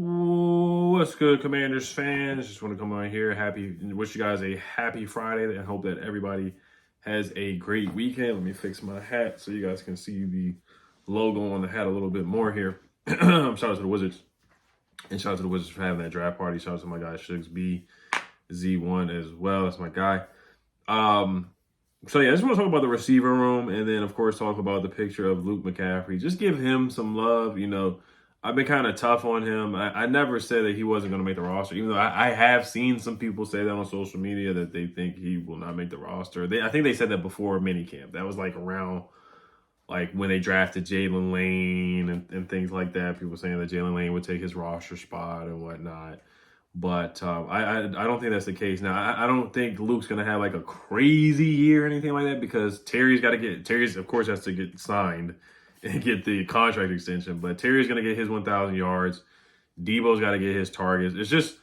What's good, Commanders fans? Just want to come on here. Wish you guys a happy Friday. I hope that everybody has a great weekend. Let me fix my hat so you guys can see the logo on the hat a little bit more here. Shout out to the Wizards. And shout out to the Wizards for having that draft party. Shout out to my guy Shugs B Z1 as well. That's my guy. So yeah, I just want to talk about the receiver room and then of course talk about the picture of Luke McCaffrey. Just give him some love, I've been kind of tough on him. I never said that he wasn't going to make the roster, even though I have seen some people say that on social media that they think he will not make the roster. I think they said that before minicamp. That was like around like when they drafted Jalen Lane and things like that. People saying that Jalen Lane would take his roster spot and whatnot. But I don't think that's the case. Now, I don't think Luke's going to have like a crazy year or anything like that because Terry's, of course, has to get signed and get the contract extension. But Terry's going to get his 1,000 yards. Debo's got to get his targets. It's just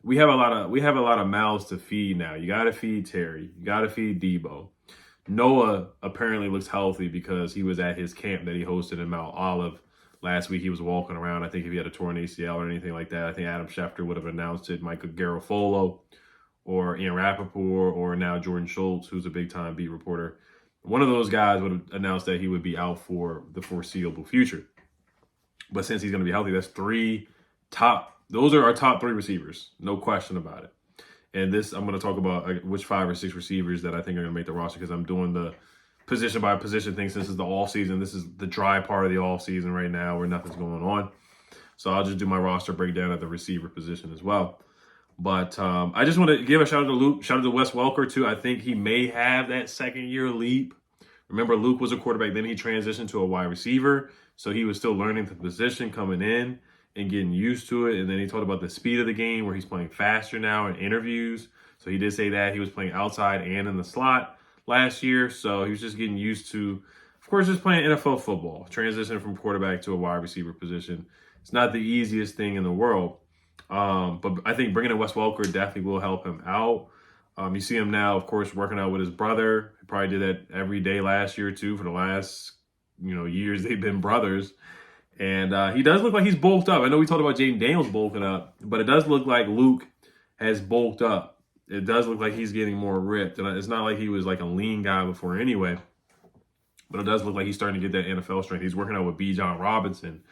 we have a lot of mouths to feed now. You got to feed Terry. You got to feed Debo. Noah apparently looks healthy because he was at his camp that he hosted in Mount Olive last week. He was walking around. I think if he had a torn ACL or anything like that, I think Adam Schefter would have announced it. Michael Garofolo or Ian Rappaport or now Jordan Schultz, who's a big-time beat reporter. One of those guys would have announced that he would be out for the foreseeable future. But since he's going to be healthy, those are our top three receivers. No question about it. And I'm going to talk about which 5 or 6 receivers that I think are going to make the roster because I'm doing the position by position thing. Since this is the off season, this is the dry part of the off season right now where nothing's going on. So I'll just do my roster breakdown at the receiver position as well. But I just want to give a shout out to Luke, shout out to Wes Welker too. I think he may have that second year leap. Remember, Luke was a quarterback, then he transitioned to a wide receiver. So he was still learning the position coming in and getting used to it. And then he talked about the speed of the game where he's playing faster now in interviews. So he did say that he was playing outside and in the slot last year. So he was just getting used to, of course, just playing NFL football, transitioning from quarterback to a wide receiver position. It's not the easiest thing in the world. But I think bringing in Wes Welker definitely will help him out. You see him now, of course, working out with his brother. He probably did that every day last year, too, for the last, years they've been brothers. And he does look like he's bulked up. I know we talked about Jaden Daniels bulking up, but it does look like Luke has bulked up. It does look like he's getting more ripped. And it's not like he was like a lean guy before anyway, but it does look like he's starting to get that NFL strength. He's working out with Bijan Robinson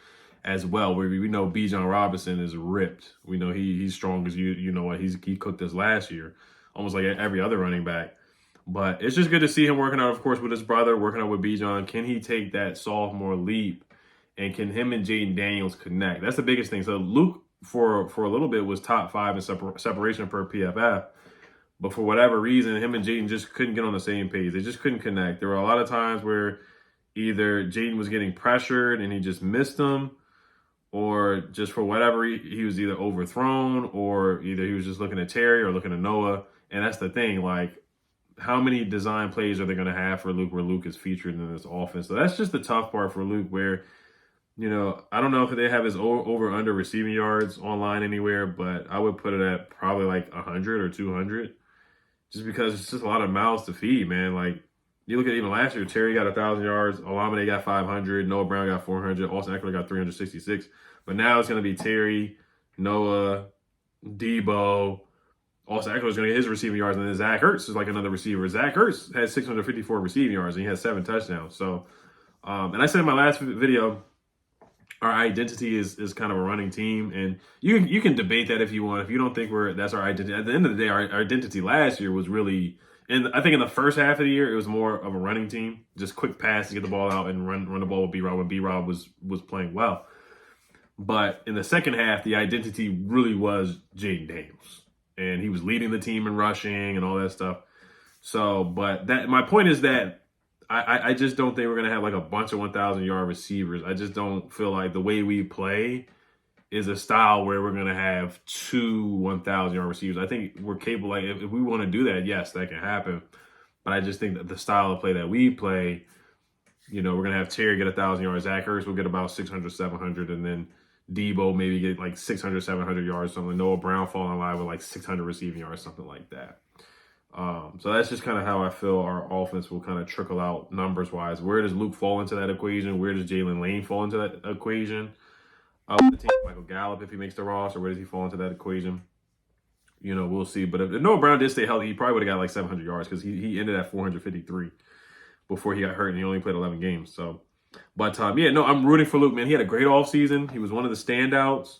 as well. We know Bijan Robinson is ripped. We know he's strong as you know what he cooked this last year, almost like every other running back. But it's just good to see him working out, of course, with his brother, working out with Bijan. Can he take that sophomore leap? And can him and Jaden Daniels connect? That's the biggest thing. So Luke, for a little bit, was top 5 in separation per PFF. But for whatever reason, him and Jaden just couldn't get on the same page. They just couldn't connect. There were a lot of times where either Jaden was getting pressured and he just missed them, or just for whatever, he was either overthrown, or either he was just looking at Terry or looking at Noah. And that's the thing, like, how many design plays are they going to have for Luke where Luke is featured in this offense? So that's just the tough part for Luke where, I don't know if they have his over-under receiving yards online anywhere, but I would put it at probably like 100 or 200 just because it's just a lot of mouths to feed, man. Like, you look at even last year, Terry got 1,000 yards, Olamide got 500, Noah Brown got 400, Austin Eckler got 366. But now it's going to be Terry, Noah, Debo. Austin Eckler is going to get his receiving yards, and then Zach Ertz is like another receiver. Zach Ertz has 654 receiving yards, and he has 7 touchdowns. So, and I said in my last video, our identity is kind of a running team, and you can debate that if you want. If you don't think that's our identity, at the end of the day, our identity last year was really, and I think in the first half of the year, it was more of a running team, just quick pass to get the ball out and run the ball with B-Rob when B-Rob was playing well. But in the second half, the identity really was Jaden Daniels, and he was leading the team in rushing and all that stuff. So, but my point is that I just don't think we're going to have like a bunch of 1,000-yard receivers. I just don't feel like the way we play is a style where we're going to have 2 1,000-yard receivers. I think we're capable, like if we want to do that, yes, that can happen. But I just think that the style of play that we play, we're going to have Terry get 1,000 yards. Zach Ertz will get about 600, 700, and then Debo maybe get like 600, 700 yards, something. Noah Brown fall in line with like 600 receiving yards, something like that. So that's just kind of how I feel our offense will kind of trickle out numbers-wise. Where does Luke fall into that equation? Where does Jalen Lane fall into that equation? The team, Michael Gallup, if he makes the roster, where does he fall into that equation? We'll see. But if Noah Brown did stay healthy, he probably would have got like 700 yards because he ended at 453 before he got hurt, and he only played 11 games. So, but yeah, no, I'm rooting for Luke, man. He had a great offseason. He was one of the standouts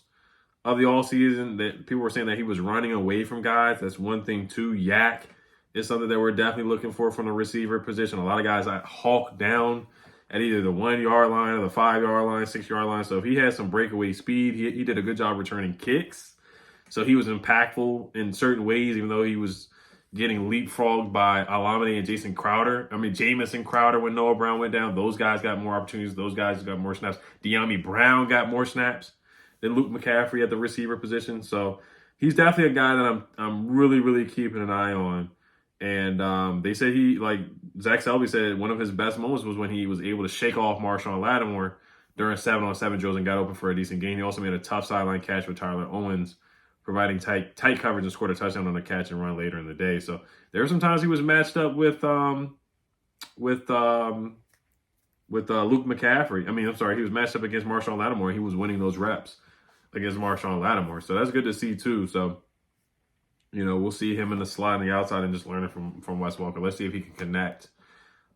of the offseason. That people were saying that he was running away from guys. That's one thing too. Yak is something that we're definitely looking for from the receiver position. A lot of guys I hawk down at either the 1 yard line or the 5 yard line, 6 yard line. So if he has some breakaway speed, he did a good job returning kicks. So he was impactful in certain ways, even though he was getting leapfrogged by Alameda and Jamison Crowder when Noah Brown went down. Those guys got more opportunities. Those guys got more snaps. De'Ami Brown got more snaps than Luke McCaffrey at the receiver position. So he's definitely a guy that I'm really, really keeping an eye on. And they say Zach Selby said one of his best moments was when he was able to shake off Marshawn Lattimore during 7-on-7 drills and got open for a decent gain. He also made a tough sideline catch with Tyler Owens, providing tight coverage and scored a touchdown on a catch and run later in the day. So there were some times he was matched up with Luke McCaffrey. He was matched up against Marshawn Lattimore. He was winning those reps against Marshawn Lattimore. So that's good to see too. So, we'll see him in the slot on the outside and just learning from Wes Walker. Let's see if he can connect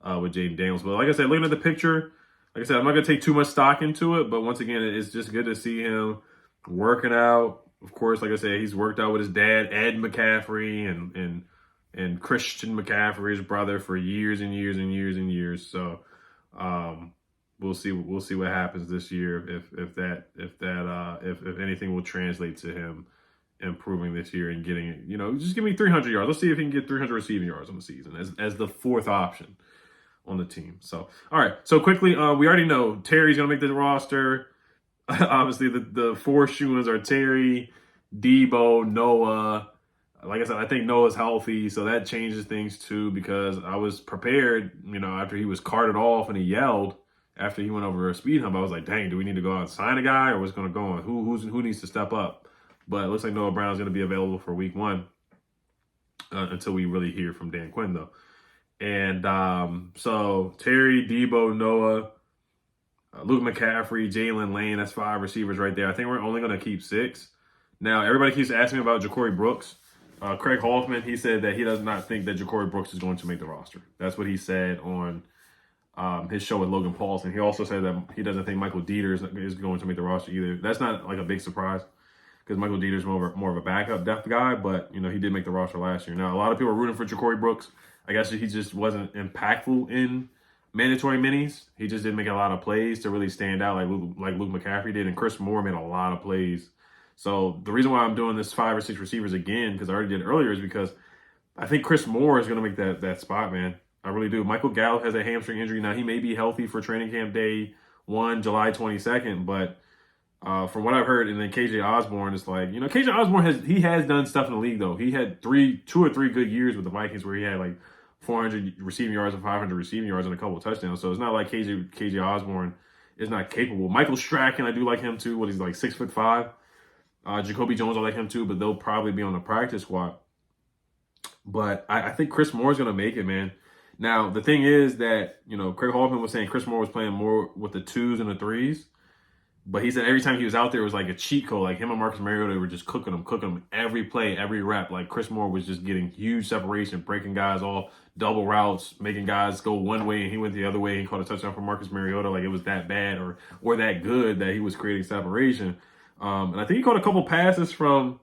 with Jaden Daniels. But like I said, looking at the picture, like I said, I'm not going to take too much stock into it. But once again, it's just good to see him working out. Of course, like I said, he's worked out with his dad, Ed McCaffrey, and Christian McCaffrey's brother for years and years and years and years. So we'll see what happens this year if anything will translate to him improving this year and getting it. Just give me 300 yards. Let's see if he can get 300 receiving yards on the season as the fourth option on the team. So all right. So quickly, we already know Terry's gonna make the roster. Obviously, the four shoe-ins are Terry, Debo, Noah. Like I said, I think Noah's healthy, so that changes things too because I was prepared, after he was carted off and he yelled after he went over a speed hump. I was like, dang, do we need to go out and sign a guy or what's going to go on? Who needs to step up? But it looks like Noah Brown's going to be available for week 1 until we really hear from Dan Quinn, though. And so Terry, Debo, Noah, Luke McCaffrey, Jalen Lane, that's 5 receivers right there. I think we're only going to keep 6. Now, everybody keeps asking me about Ja'Cory Brooks. Craig Hoffman, he said that he does not think that Ja'Cory Brooks is going to make the roster. That's what he said on his show with Logan Paulson. He also said that he doesn't think Michael Dieter is going to make the roster either. That's not like a big surprise because Michael Dieter's more of a backup depth guy, but, he did make the roster last year. Now, a lot of people are rooting for Ja'Cory Brooks. I guess he just wasn't impactful in mandatory minis. He just didn't make a lot of plays to really stand out like Luke McCaffrey did, and Chris Moore made a lot of plays. So the reason why I'm doing this 5 or 6 receivers again, because I already did it earlier, is because I think Chris Moore is going to make that spot, man. I really do. Michael Gallup has a hamstring injury. Now, he may be healthy for training camp day 1, July 22nd, but from what I've heard, and then KJ Osborne is like, KJ Osborne has done stuff in the league, though. He had 2 or 3 good years with the Vikings where he had like 400 receiving yards and 500 receiving yards and a couple of touchdowns. So it's not like KJ Osborne is not capable. Michael Stracken, I do like him too. He's like 6'5". Jacoby Jones, I like him too, but they'll probably be on the practice squad. But I think Chris Moore's going to make it, man. Now, the thing is that, Craig Hoffman was saying Chris Moore was playing more with the 2s and the 3s. But he said every time he was out there, it was like a cheat code. Like him and Marcus Mariota were just cooking him every play, every rep. Like Chris Moore was just getting huge separation, breaking guys off, double routes, making guys go one way and he went the other way and caught a touchdown from Marcus Mariota. Like it was that bad or that good that he was creating separation. And I think he caught a couple passes from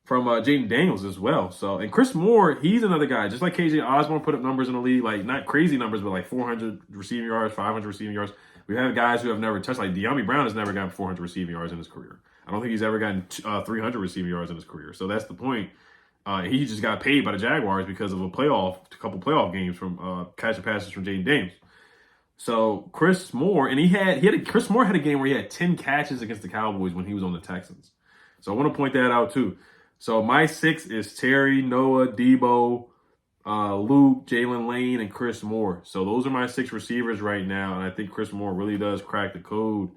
Jaden Daniels as well. So, and Chris Moore, he's another guy, just like KJ Osborne put up numbers in the league, like not crazy numbers, but like 400 receiving yards, 500 receiving yards. We have guys who have never touched, like De'Ami Brown has never gotten 400 receiving yards in his career. I don't think he's ever gotten 300 receiving yards in his career. So that's the point. He just got paid by the Jaguars because of a couple playoff games from catching passes from Jaden Daniels. So Chris Moore, and Chris Moore had a game where he had 10 catches against the Cowboys when he was on the Texans. So I want to point that out too. So my 6 is Terry, Noah, Debo, Luke, Jalen Lane, and Chris Moore. So those are my 6 receivers right now, and I think Chris Moore really does crack the code,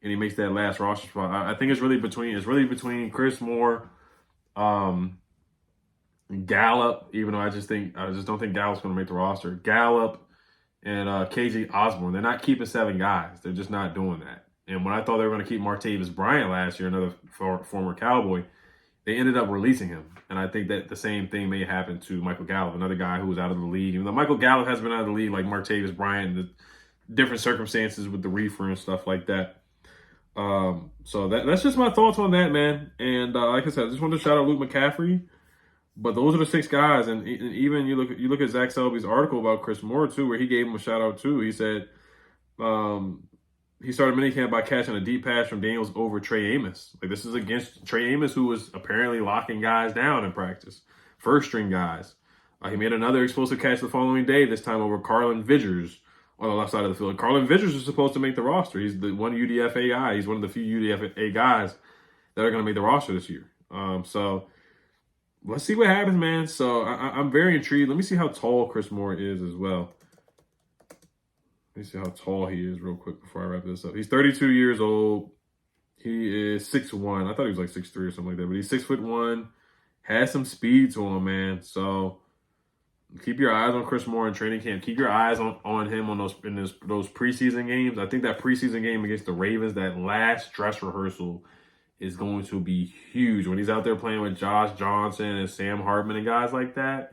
and he makes that last roster spot. I think it's really between Chris Moore, Gallup, even though I just don't think Gallup's going to make the roster. Gallup and KJ Osborne. They're not keeping 7 guys. They're just not doing that. And when I thought they were going to keep Martavis Bryant last year, another former Cowboy, they ended up releasing him. And I think that the same thing may happen to Michael Gallup, another guy who was out of the league. Even though Michael Gallup has been out of the league like Martavis Bryant, the different circumstances with the reefer and stuff like that. So that's just my thoughts on that, man. And like I said, I just wanted to shout out Luke McCaffrey. But those are the 6 guys, and even you look at Zach Selby's article about Chris Moore too, where he gave him a shout out too. He said he started minicamp by catching a deep pass from Daniels over Trey Amos. Like, this is against Trey Amos, who was apparently locking guys down in practice, first string guys. He made another explosive catch the following day, this time over Carlin Vidgers on the left side of the field. Carlin Vidgers is supposed to make the roster. He's the one UDFA guy. He's one of the few UDFA guys that are going to make the roster this year. So let's see what happens, man. So I'm very intrigued. Let me see how tall Chris Moore is as well. Let me see how tall he is real quick before I wrap this up. He's 32 years old. He is 6'1". I thought he was like 6'3" or something like that. But he's 6'1". Has some speed to him, man. So keep your eyes on Chris Moore in training camp. Keep your eyes on him on those preseason games. I think that preseason game against the Ravens, that last dress rehearsal, is going to be huge. When he's out there playing with Josh Johnson and Sam Hartman and guys like that,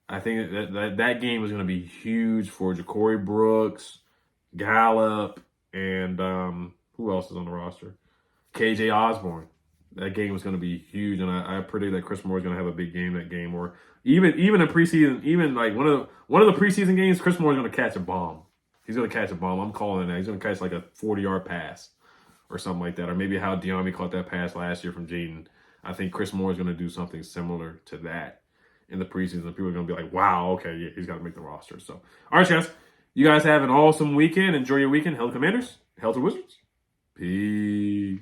I think that game is going to be huge for Ja'Cory Brooks, Gallup, and who else is on the roster? KJ Osborne. That game was going to be huge, and I predict that Chris Moore is going to have a big game that game. Or even in preseason, even like one of the preseason games, Chris Moore is going to catch a bomb. He's going to catch a bomb. I'm calling that. He's going to catch like a 40-yard pass or something like that, or maybe how De'Ami caught that pass last year from Jaden. I think Chris Moore is going to do something similar to that in the preseason. People are going to be like, wow, okay, yeah, he's got to make the roster. So, all right, guys, you guys have an awesome weekend. Enjoy your weekend. Hail Commanders. Hail to Wizards. Peace.